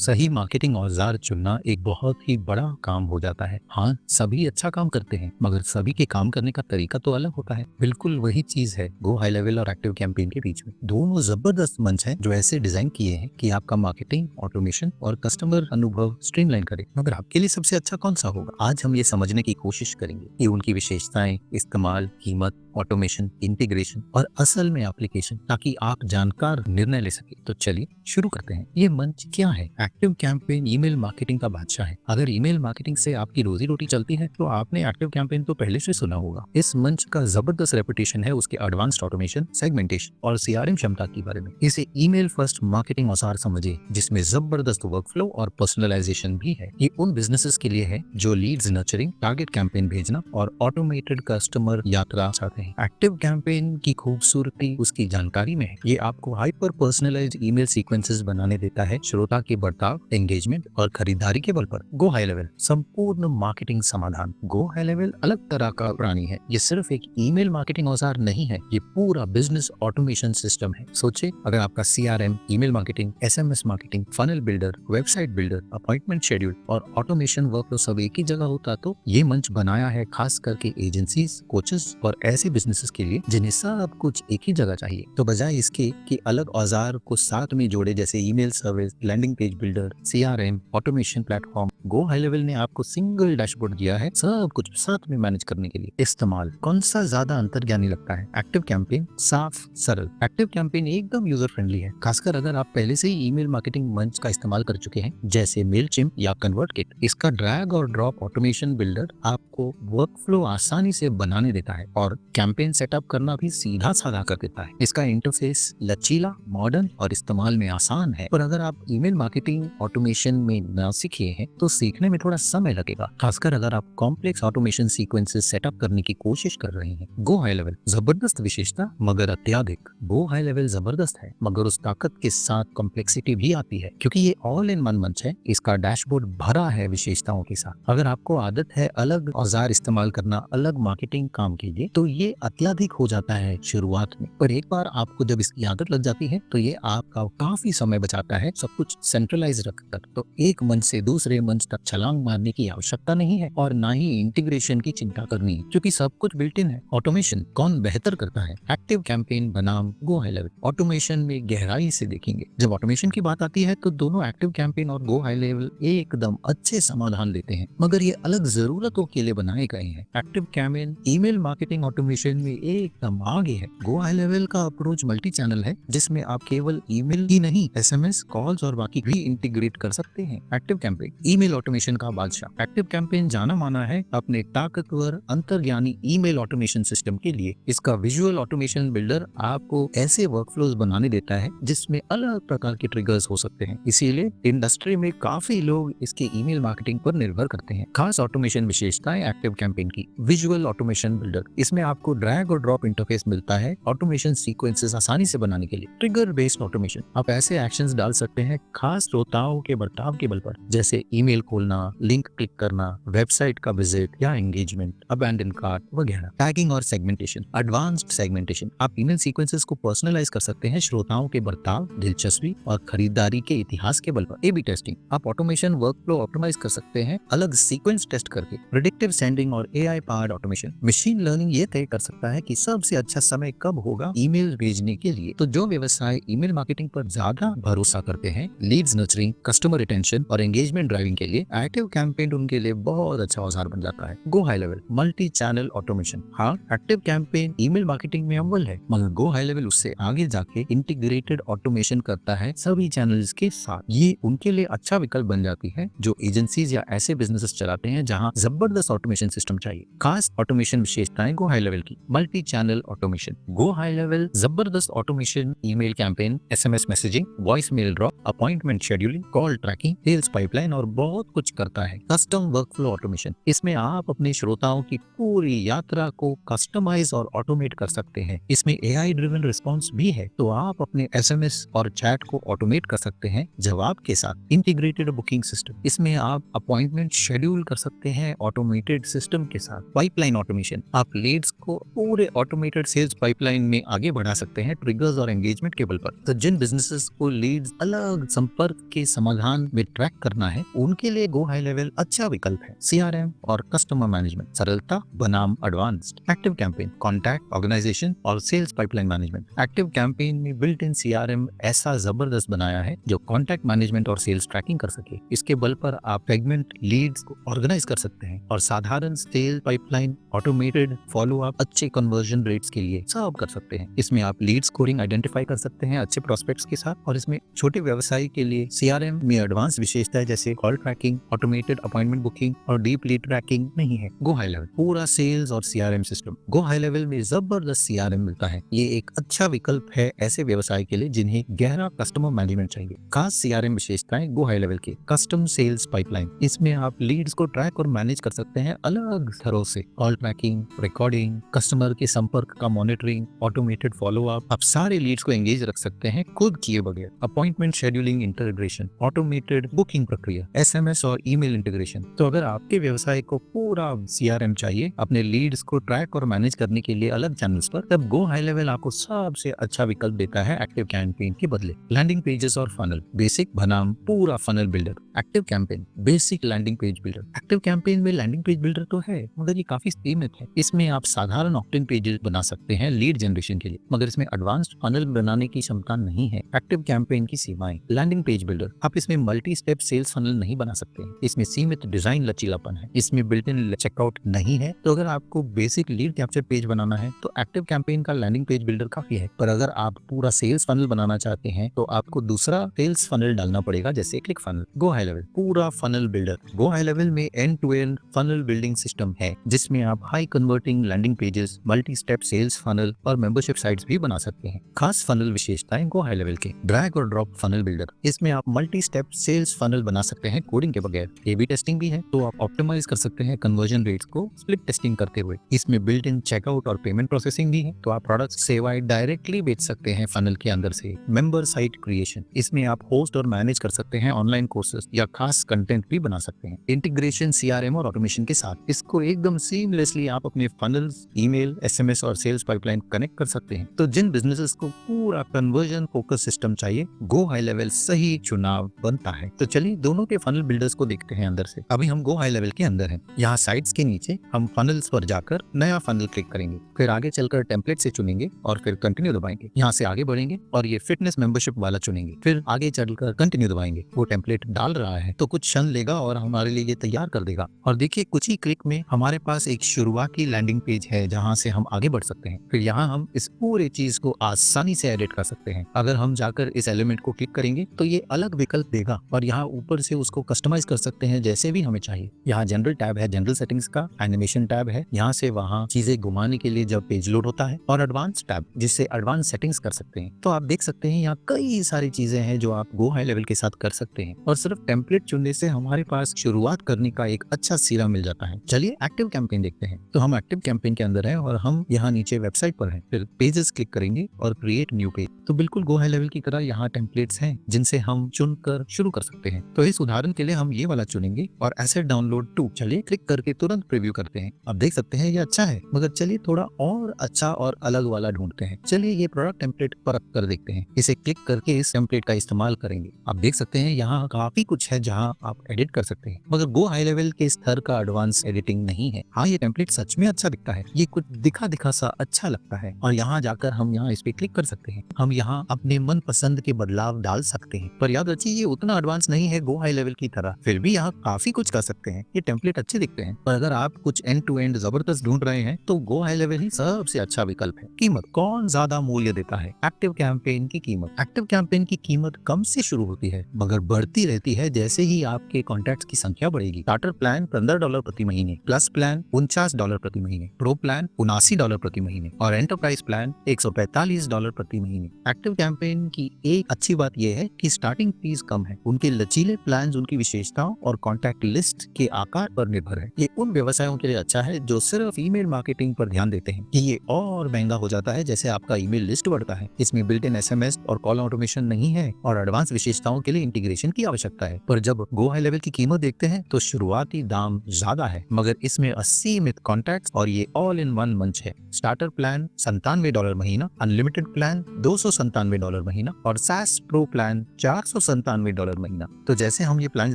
सही मार्केटिंग औजार चुनना एक बहुत ही बड़ा काम हो जाता है। हाँ, सभी अच्छा काम करते हैं, मगर सभी के काम करने का तरीका तो अलग होता है। बिल्कुल वही चीज है गो हाई लेवल और एक्टिव कैंपेन के बीच में। दोनों जबरदस्त मंच हैं जो ऐसे डिजाइन किए हैं कि आपका मार्केटिंग, ऑटोमेशन और कस्टमर अनुभव स्ट्रीमलाइन करे। मगर आपके लिए सबसे अच्छा कौन सा होगा? आज हम ये समझने की कोशिश करेंगे कि उनकी विशेषताएं, इस्तेमाल, कीमत, ऑटोमेशन, इंटीग्रेशन और असल में एप्लीकेशन, ताकि आप जानकार निर्णय ले सके। तो चलिए शुरू करते हैं। ये मंच क्या है? एक्टिव कैंपेन ईमेल मार्केटिंग का बादशाह है। अगर ईमेल मार्केटिंग से आपकी रोजी रोटी चलती है तो आपने एक्टिव कैंपेन तो पहले से सुना होगा। इस मंच का जबरदस्त रेपुटेशन है उसके एडवांस्ड ऑटोमेशन, सेगमेंटेशन और सीआरएम क्षमता के बारे में। इसे ईमेल फर्स्ट मार्केटिंग औजार समझे जिसमें जबरदस्त वर्कफ्लो और पर्सनलाइजेशन भी है। ये उन बिजनेसेस के लिए है जो लीड्स नर्चरिंग, टारगेट कैंपेन भेजना और ऑटोमेटेड कस्टमर यात्रा चाहते हैं। एक्टिव कैंपेन की खूबसूरती उसकी जानकारी में है। ये आपको हाइपर पर्सनलाइज्ड ईमेल सीक्वेंसेस बनाने देता है, श्रोता के बर्ताव, एंगेजमेंट और खरीदारी के बल पर। गो हाई लेवल संपूर्ण मार्केटिंग समाधान। गो हाई लेवल अलग तरह का प्राणी है। ये सिर्फ एक ईमेल मार्केटिंग औजार नहीं है, ये पूरा बिजनेस ऑटोमेशन सिस्टम है। सोचिए, अगर आपका CRM, email marketing, SMS marketing, funnel builder, website builder, appointment schedule और ऑटोमेशन वर्कफ्लो सब एक ही जगह होता तो ये मंच बनाया है खास करके एजेंसीज, कोचेस और ऐसे बिजनेसेस के लिए जिन्हें सब कुछ एक ही जगह चाहिए। तो बजाय इसके कि अलग औजार को साथ में जोड़े जैसे email service, landing page builder, CRM, automation platform, go high level ने आपको सिंगल डैशबोर्ड दिया है सब कुछ साथ में मैनेज करने के लिए। इस्तेमाल कौन सा ज्यादा अंतर्ज्ञानी लगता है? एक्टिव कैंपेन साफ, सरल। एक्टिव कैंपेन एकदम यूजर फ्रेंडली है, खासकर अगर आप पहले से ही ईमेल मार्केटिंग मंच का इस्तेमाल कर चुके हैं जैसे मेलचिम्प या कन्वर्टकिट। इसका ड्रैग और ड्रॉप ऑटोमेशन बिल्डर आपको वर्कफ्लो आसानी से बनाने देता है और कैंपेन सेटअप करना भी सीधा साधा कर देता है। इसका इंटरफेस लचीला, मॉडर्न और इस्तेमाल में आसान है। पर अगर आप ईमेल मार्केटिंग ऑटोमेशन में न सीखे हैं तो सीखने में थोड़ा समय लगेगा, खासकर अगर आप कॉम्प्लेक्स ऑटोमेशन सीक्वेंसेस सेटअप करने की कोशिश कर रहे हैं। गो हाई लेवल जबरदस्त विशेषता मगर अत्याधिक। गो हाई लेवल जबरदस्त है मगर उस ताकत के साथ कॉम्प्लेक्सिटी भी आती है, क्योंकि ये ऑल इन वन मंच है। इसका डैशबोर्ड भरा है विशेषताओं के साथ। अगर आपको आदत है अलग औजार इस्तेमाल करना अलग मार्केटिंग काम के लिए तो ये अत्यधिक हो जाता है शुरुआत में, पर एक बार आपको जब इसकी आदत लग जाती है तो ये आपका काफी समय बचाता है, सब कुछ सेंट्रलाइज रखकर। तो एक मंच से दूसरे मंच तक छलांग मारने की आवश्यकता नहीं है और ना ही इंटीग्रेशन की चिंता करनी है, क्योंकि सब कुछ बिल्ट इन है। ऑटोमेशन कौन बेहतर करता है? एक्टिव कैंपेन बनाम गो हाई लेवल। ऑटोमेशन में गहराई से देखेंगे। जब ऑटोमेशन की बात आती है तो दोनों एक्टिव कैंपेन और गो हाई लेवल एकदम अच्छे समाधान देते हैं, मगर ये अलग जरूरतों के लिए बनाए गए हैं। Active campaign email marketing automation में एकदम आगे है। गो हाई लेवल का अप्रोच मल्टी चैनल है, जिसमें आप केवल ईमेल ही नहीं, एसएमएस, कॉल्स और बाकी भी इंटीग्रेट कर सकते हैं। एक्टिव कैंपेन ईमेल ऑटोमेशन का बादशाह। एक्टिव कैंपेन जाना माना है अपने ताकतवर अंतर्ज्ञानी ईमेल ऑटोमेशन सिस्टम के लिए। इसका विजुअल ऑटोमेशन बिल्डर आपको ऐसे वर्कफ्लोज बनाने देता है जिसमें अलग प्रकार के ट्रिगर्स हो सकते हैं। इसीलिए इंडस्ट्री में काफी लोग इसके ईमेल मार्केटिंग पर निर्भर करते हैं। खास ऑटोमेशन विशेषताएं एक्टिव कैंपेन की। विजुअल ऑटोमेशन बिल्डर, इसमें आपको ड्रैग और ड्रॉप इंटरफेस मिलता है ऑटोमेशन सीक्वेंसेस आसानी से बनाने के लिए। ट्रिगर बेस्ड ऑटोमेशन, आप ऐसे एक्शंस डाल सकते हैं खास श्रोताओं के बर्ताव के बल पर, जैसे ईमेल खोलना, लिंक क्लिक करना, वेबसाइट का विजिट या एंगेजमेंट, अबैंडन कार्ट वगैरह। टैगिंग और सेगमेंटेशन, एडवांस्ड सेगमेंटेशन, आप ईमेल सीक्वेंसेस को पर्सनलाइज कर सकते हैं श्रोताओं के बर्ताव, दिलचस्पी और खरीदारी के इतिहास के बल पर। ए बी टेस्टिंग, आप ऑटोमेशन वर्कफ्लो ऑप्टिमाइज कर सकते हैं अलग सीक्वेंस टेस्ट करके। प्रेडिक्टिव सेंडिंग और AI powered automation, machine learning ये तय कर सकता है कि सबसे अच्छा समय कब होगा ईमेल भेजने के लिए। तो जो व्यवसाय ईमेल मार्केटिंग पर ज्यादा भरोसा करते हैं, लीड्स नर्चरिंग, कस्टमर रिटेंशन और एंगेजमेंट ड्राइविंग के लिए एक्टिव कैंपेन उनके लिए बहुत अच्छा औजार बन जाता है। Go high level multi channel automation, हाँ, एक्टिव कैंपेन ईमेल मार्केटिंग में अव्वल है, मगर गो हाई लेवल उससे आगे जाके इंटीग्रेटेड ऑटोमेशन करता है सभी चैनल्स के साथ। ये उनके लिए अच्छा विकल्प बन जाती है जो एजेंसीज या ऐसे बिजनेसेस चलाते हैं जहां जबरदस्त ऑटोमेशन सिस्टम चाहिए। खास ऑटोमेशन विशेषताएं गो हाई लेवल की। Multi channel automation, Go high Level जबरदस्त automation, email campaign, SMS messaging, voice mail drop, appointment scheduling, call tracking, sales pipeline और बहुत कुछ करता है। कस्टम वर्कफ्लो ऑटोमेशन, इसमें आप अपने श्रोताओं की पूरी यात्रा को कस्टमाइज और ऑटोमेट कर सकते हैं। इसमें एआई ड्रिवन रिस्पॉन्स भी है, तो आप अपने एसएमएस और चैट को ऑटोमेट कर सकते हैं जवाब के साथ। इंटीग्रेटेड बुकिंग सिस्टम, इसमें आप अपॉइंटमेंट शेड्यूल कर सकते हैं ऑटोमेटेड सिस्टम के साथ। पाइपलाइन ऑटोमेशन, आप लीड्स को पूरे ऑटोमेटेड सेल्स पाइपलाइन में आगे बढ़ा सकते हैं ट्रिगर्स और एंगेजमेंट के बल पर। तो जिन बिजनेसेस को लीड्स अलग संपर्क के समाधान में ट्रैक करना है, उनके लिए गो हाई लेवल अच्छा विकल्प है। CRM और कस्टमर मैनेजमेंट, सरलता बनाम advanced. Active Campaign, contact organisation और sales pipeline management. Active campaign में बिल्ट इन CRM ऐसा जबरदस्त बनाया है जो कॉन्टैक्ट मैनेजमेंट और सेल्स ट्रैकिंग कर सके। इसके बल पर आप सेगमेंट लीड्स को ऑर्गेनाइज कर सकते हैं और साधारण sales pipeline, automated follow up, अच्छे कन्वर्जन रेट्स के लिए सब कर सकते हैं। इसमें आप लीड स्कोरिंग आइडेंटिफाई कर सकते हैं अच्छे प्रोस्पेक्ट्स के साथ, और इसमें छोटे व्यवसाय के लिए CRM में एडवांस विशेषताएं जैसे call tracking, automated appointment booking और डीप लीड ट्रैकिंग नहीं है। गो हाई लेवल पूरा सेल्स और CRM system. Go high level में जबरदस्त CRM मिलता है। ये एक अच्छा विकल्प है ऐसे व्यवसाय के लिए जिन्हें गहरा कस्टमर मैनेजमेंट चाहिए। खास CRM विशेषताएं गो हाई लेवल की। कस्टम सेल्स पाइपलाइन, इसमें आप लीड्स को ट्रैक और मैनेज कर सकते हैं अलग तरह से। कॉल ट्रैकिंग, रिकॉर्डिंग, कस्टमर के संपर्क का मॉनिटरिंग, ऑटोमेटेड फॉलो अप, आप सारे लीड्स को एंगेज रख सकते हैं खुद किए बगैर। Appointment scheduling integration, automated booking प्रक्रिया, SMS और ईमेल इंटीग्रेशन। तो अगर आपके व्यवसाय को पूरा CRM चाहिए अपने लीड्स को ट्रैक और मैनेज करने के लिए अलग चैनल्स पर, तब गो हाई लेवल आपको सबसे अच्छा विकल्प देता है एक्टिव कैंपेन के बदले। लैंडिंग पेजेस और फनल, बेसिक बनाम पूरा funnel builder. ActiveCampaign basic landing page builder. Active campaign में लैंडिंग पेज बिल्डर तो है मगर ये काफी सीमित है। इसमें आप साधारण ऑप्टिन पेजेस बना सकते हैं लीड जनरेशन के लिए, मगर इसमें एडवांस्ड फनल बनाने की क्षमता नहीं है। एक्टिव कैंपेन की सीमाएं। लैंडिंग पेज बिल्डर, आप इसमें मल्टी स्टेप सेल्स फनल नहीं बना सकते हैं। इसमें सीमित डिजाइन लचीलापन है। इसमें बिल्ट इन चेकआउट नहीं है। तो अगर आपको बेसिक लीड कैप्चर पेज बनाना है तो एक्टिव कैंपेन का लैंडिंग पेज बिल्डर काफी है। पर अगर आप पूरा सेल्स फनल बनाना चाहते हैं तो आपको दूसरा सेल्स फनल डालना पड़ेगा जैसे Click Funnel. Go high level पूरा funnel builder. Go high level में end to end funnel building system है जिसमें आप high converting landing pages, multi step sales funnel और मेंबरशिप साइट्स भी बना सकते हैं। खास फनल विशेषताएं गो हाई लेवल के। ड्रैग और ड्रॉप फनल बिल्डर, इसमें आप मल्टी स्टेप सेल्स फनल बना सकते हैं कोडिंग के बगैर। A/B टेस्टिंग भी है तो आप ऑप्टिमाइज कर सकते हैं कन्वर्जन रेट्स को स्प्लिट टेस्टिंग करते हुए। इसमें बिल्ट इन चेकआउट और पेमेंट प्रोसेसिंग भी है तो आप प्रोडक्ट सेवाएं डायरेक्टली बेच सकते हैं फनल के अंदर से। मेंबर साइट क्रिएशन, इसमें आप होस्ट और मैनेज कर सकते हैं ऑनलाइन कोर्सेज या खास कंटेंट भी बना सकते हैं। इंटीग्रेशन CRM और ऑटोमेशन के साथ, इसको एकदम सीमलेसली आप अपने फनल्स, ईमेल, SMS और सेल्स पाइपलाइन कनेक्ट कर सकते हैं। तो जिन बिजनेसेस को पूरा कन्वर्जन फोकस सिस्टम चाहिए, गो हाई लेवल सही चुनाव बनता है। तो चलिए दोनों के फनल बिल्डर्स को देखते हैं अंदर से। अभी हम गो हाई लेवल के अंदर हैं। यहाँ साइट्स के नीचे हम फनल्स पर जाकर नया फनल क्लिक करेंगे, फिर आगे चलकर टेम्पलेट से चुनेंगे और फिर कंटिन्यू दबाएंगे। यहाँ से आगे बढ़ेंगे और ये फिटनेस मेंबरशिप वाला चुनेंगे, फिर आगे चलकर कंटिन्यू दबाएंगे। वो टेम्पलेट डाल रहा है तो कुछ क्षण लेगा और हमारे लिए ये तैयार कर देगा। और देखिए कुछ ही क्लिक में हमारे पास एक शुरुआती लैंडिंग पेज है जहाँ से हम आगे बढ़ सकते हैं। फिर यहाँ हम इस पूरे चीज को आसानी से एडिट कर सकते हैं। अगर हम जाकर इस एलिमेंट को क्लिक करेंगे तो ये अलग विकल्प देगा और यहाँ ऊपर से उसको कस्टमाइज कर सकते हैं जैसे भी हमें चाहिए। यहाँ जनरल टैब है जनरल सेटिंग्स का, एनिमेशन टैब है यहाँ से वहाँ चीजें घुमाने के लिए जब पेज लोड होता है, और एडवांस टैब जिससे एडवांस सेटिंग्स कर सकते हैं। तो आप देख सकते हैं यहाँ कई सारी चीजें हैं जो आप गो हाई लेवल के साथ कर सकते हैं और सिर्फ टेम्पलेट चुनने से हमारे पास शुरुआत करने का एक अच्छा सिरा मिल जाता है। चलिए एक्टिव कैंपेन देखते हैं। तो हम एक्टिव कैंपेन के अंदर हैं और हम यहाँ नीचे वेबसाइट पर हैं, फिर पेजेस क्लिक करेंगे और क्रिएट न्यू पेज। तो बिल्कुल गो हाई लेवल की तरह यहाँ टेम्पलेट्स हैं जिनसे हम चुनकर शुरू कर सकते हैं। तो इस उदाहरण के लिए हम ये वाला चुनेंगे और एसेट डाउनलोड टू। चलिए क्लिक करके तुरंत प्रीव्यू करते हैं। अब देख सकते हैं ये अच्छा है, मगर चलिए थोड़ा और अच्छा और अलग वाला ढूंढते हैं। चलिए ये प्रोडक्ट टेम्पलेट परख कर देखते हैं। इसे क्लिक करके इस टेम्पलेट का इस्तेमाल करेंगे। आप देख सकते हैं यहाँ काफी कुछ है जहाँ आप एडिट कर सकते हैं, मगर गो हाई लेवल के स्तर का एडवांस एडिटिंग नहीं है। हाँ ये टेम्पलेट सच में अच्छा दिखता है, ये कुछ दिखा दिखा सा अच्छा लगता है और यहाँ जाकर हम यहाँ इस पे क्लिक कर सकते हैं। हम यहाँ अपने मन पसंद के बदलाव डाल सकते हैं, पर याद रखिए ये उतना एडवांस नहीं है गो हाई लेवल की तरह। फिर भी यहाँ काफी कुछ कर सकते हैं। ये टेम्पलेट अच्छे दिखते हैं, पर अगर आप कुछ एंड टू एंड जबरदस्त ढूंढ रहे हैं तो गो हाई लेवल ही सबसे अच्छा विकल्प है। कीमत, कौन ज्यादा मूल्य देता है? एक्टिव कैंपेन की कीमत। एक्टिव कैंपेन की कीमत कम से शुरू होती है मगर बढ़ती रहती है जैसे ही आपके कॉन्टैक्ट्स की संख्या बढ़ेगी। स्टार्टर प्लान $15 प्रति महीने, प्लस प्लान $49 प्रति महीने, प्रो प्लान $79 प्रति महीने और एंटरप्राइज प्लान $145 प्रति महीने। एक्टिव कैंपेन की एक अच्छी बात यह है कि स्टार्टिंग फीस कम है। उनके लचीले प्लान उनकी विशेषताओं और कॉन्टैक्ट लिस्ट के आकार पर निर्भर है। ये उन व्यवसायों के लिए अच्छा है जो सिर्फ ईमेल मार्केटिंग पर ध्यान देते हैं कि ये और महंगा हो जाता है जैसे आपका ईमेल लिस्ट बढ़ता है। इसमें बिल्ट इन SMS और कॉल ऑटोमेशन नहीं है और एडवांस विशेषताओं के लिए इंटीग्रेशन की आवश्यकता है। पर जब गो हाई लेवल की कीमत देखते हैं तो शुरुआती दाम ज्यादा है मगर इसमें असीमित कॉन्टैक्ट्स और ये ऑल इन वन मंच है। स्टार्टर प्लान $97 महीना, अनलिमिटेड प्लान $297 महीना और SaaS प्रो प्लान $497 $297 महीना। तो जैसे हम ये प्लान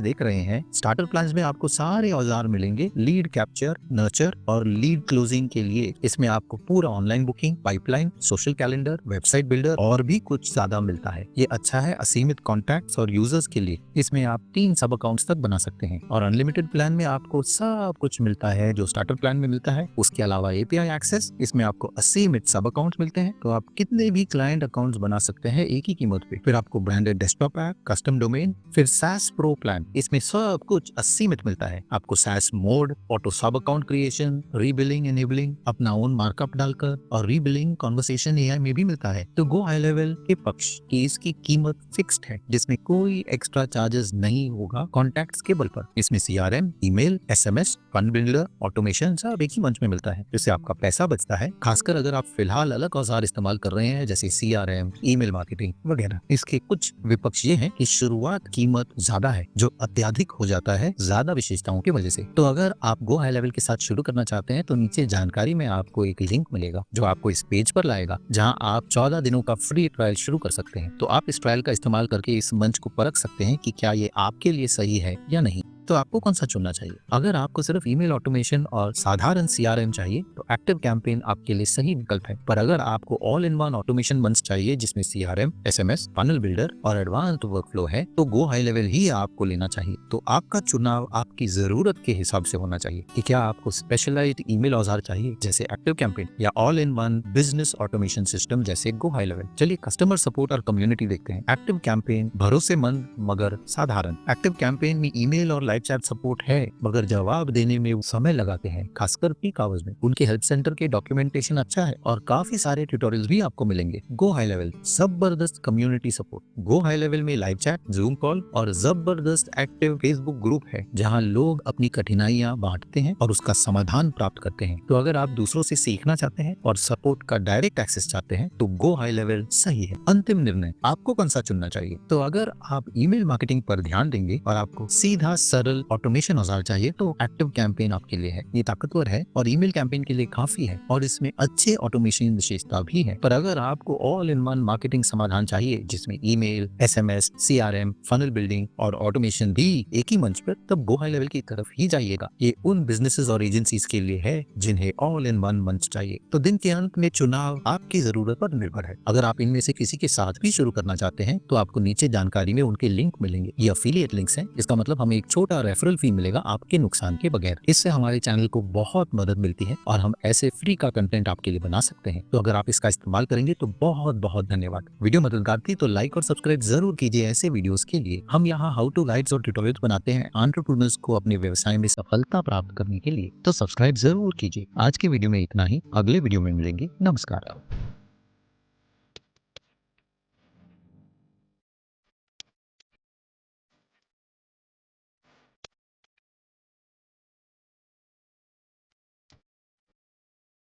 देख रहे हैं, स्टार्टर प्लान में आपको सारे औजार मिलेंगे लीड कैप्चर, नर्चर और लीड क्लोजिंग के लिए। इसमें आपको पूरा online booking, pipeline, social calendar, website builder और भी कुछ ज्यादा मिलता है। ये अच्छा है असीमित कॉन्टैक्ट्स और यूजर्स के लिए। इसमें आप 3 सब अकाउंट्स तक बना सकते हैं। और अनलिमिटेड प्लान में आपको सब कुछ मिलता है जो स्टार्टर प्लान में मिलता है। उसके अलावा एपीआई एक्सेस, इसमें आपको असीमित सब अकाउंट्स मिलते हैं, तो आप कितने भी क्लाइंट अकाउंट्स बना सकते हैं एक ही कीमत पे। फिर आपको branded desktop app, custom domain, फिर SaaS प्रो प्लान, इसमें सब कुछ असीमित मिलता है। आपको SaaS मोड, ऑटो सब अकाउंट क्रिएशन, रीबिलिंग एनेबलिंग, अपना ओन मार्कअप डालकर और रीबिलिंग कॉन्वर्सेशन एआई में भी मिलता है। तो गो हाई लेवल के पक्ष की इसकी कीमत फिक्स्ड है, जिसमें कोई एक्स्ट्रा चार्जेस नहीं होगा कॉन्टैक्ट्स के बल पर। इसमें CRM, email, SMS, fund builder, automation सब एक ही मंच में मिलता है, जिससे आपका पैसा बचता है, खासकर अगर आप फिलहाल अलग औजार इस्तेमाल कर रहे हैं जैसे CRM, ईमेल मार्केटिंग वगैरह। इसके कुछ विपक्ष ये हैं कि शुरुआत कीमत ज्यादा है, जो अत्यधिक हो जाता है ज्यादा विशेषताओं की वजह से। तो अगर आप गो हाई लेवल के साथ शुरू करना चाहते हैं तो नीचे जानकारी में आपको एक लिंक मिलेगा जो आपको इस पेज पर लाएगा, जहां आप 14 दिनों का फ्री ट्रायल शुरू कर सकते हैं। तो आप इस ट्रायल का इस्तेमाल करके इस मंच को परख सकते हैं कि क्या ये आपके लिए सही है या नहीं। तो आपको कौन सा चुनना चाहिए? अगर आपको सिर्फ ईमेल ऑटोमेशन और साधारण CRM चाहिए तो एक्टिव कैंपेन आपके लिए सही विकल्प है। पर अगर आपको ऑल इन वन ऑटोमेशन मंच चाहिए जिसमें CRM, SMS, फनल बिल्डर और एडवांस्ड वर्कफ्लो है, तो गो हाई लेवल ही आपको लेना चाहिए। तो आपका चुनाव आपकी जरूरत के हिसाब से होना चाहिए कि क्या आपको स्पेशलाइज्ड ईमेल औजार चाहिए जैसे एक्टिव कैंपेन, या all in one business automation system जैसे गो हाई लेवल। चलिए कस्टमर सपोर्ट और कम्युनिटी देखते हैं। एक्टिव कैंपेन भरोसेमंद मगर साधारण। एक्टिव कैंपेन में ईमेल और लाइव चैट सपोर्ट है, मगर जवाब देने में समय लगाते हैं, खासकर पीक आवर्स में। उनके हेल्प सेंटर के डॉक्यूमेंटेशन अच्छा है और काफी सारे ट्यूटोरियल्स भी आपको मिलेंगे। गो हाई लेवल जबरदस्त community support. Go high level में लाइव चैट, जूम कॉल और जबरदस्त एक्टिव फेसबुक ग्रुप है, जहां लोग अपनी कठिनाइयां बांटते हैं और उसका समाधान प्राप्त करते हैं। तो अगर आप दूसरों से सीखना चाहते हैं और सपोर्ट का डायरेक्ट एक्सेस चाहते हैं तो गो हाई लेवल सही है। अंतिम निर्णय आपको कौन सा चुनना चाहिए? तो अगर आप ईमेल मार्केटिंग पर ध्यान देंगे और आपको सीधा सरल ऑटोमेशन औजार चाहिए तो एक्टिव कैंपेन आपके लिए है। ये ताकतवर है और ईमेल कैंपेन के लिए काफी है और इसमें अच्छे ऑटोमेशन विशेषता भी है। पर अगर आपको ऑल इन वन मार्केटिंग समाधान चाहिए जिसमें email, SMS, CRM, funnel building और ऑटोमेशन भी एक ही मंच पर, तब गो हाई लेवल की तरफ ही जाइएगा। ये उन बिजनेसेस और एजेंसीज के लिए है जिन्हें ऑल इन वन मंच चाहिए। तो दिन के अंत में चुनाव आपकी जरूरत पर निर्भर है। अगर आप इनमें से किसी के साथ भी शुरू करना चाहते हैं तो आपको नीचे जानकारी में उनके लिंक मिलेंगे। ये अफिलिएट लिंक्स हैं, इसका मतलब हमें एक छोटा रेफरल फी मिलेगा आपके नुकसान के बगैर। इससे हमारे चैनल को बहुत मदद मिलती है और हम ऐसे फ्री का कंटेंट आपके लिए बना सकते हैं। तो अगर आप इसका इस्तेमाल करेंगे तो बहुत बहुत धन्यवाद। वीडियो मददगार थी तो लाइक और सब्सक्राइब जरूर कीजिए ऐसे वीडियोस के लिए। हम यहाँ हाउ टू गाइड्स और ट्यूटोरियल्स बनाते हैं एंटरप्रेन्योर्स को अपने व्यवसाय में सफलता प्राप्त करने के लिए। तो सब्सक्राइब जरूर कीजिए। आज के वीडियो में इतना ही, अगले वीडियो में मिलेंगे। नमस्कार।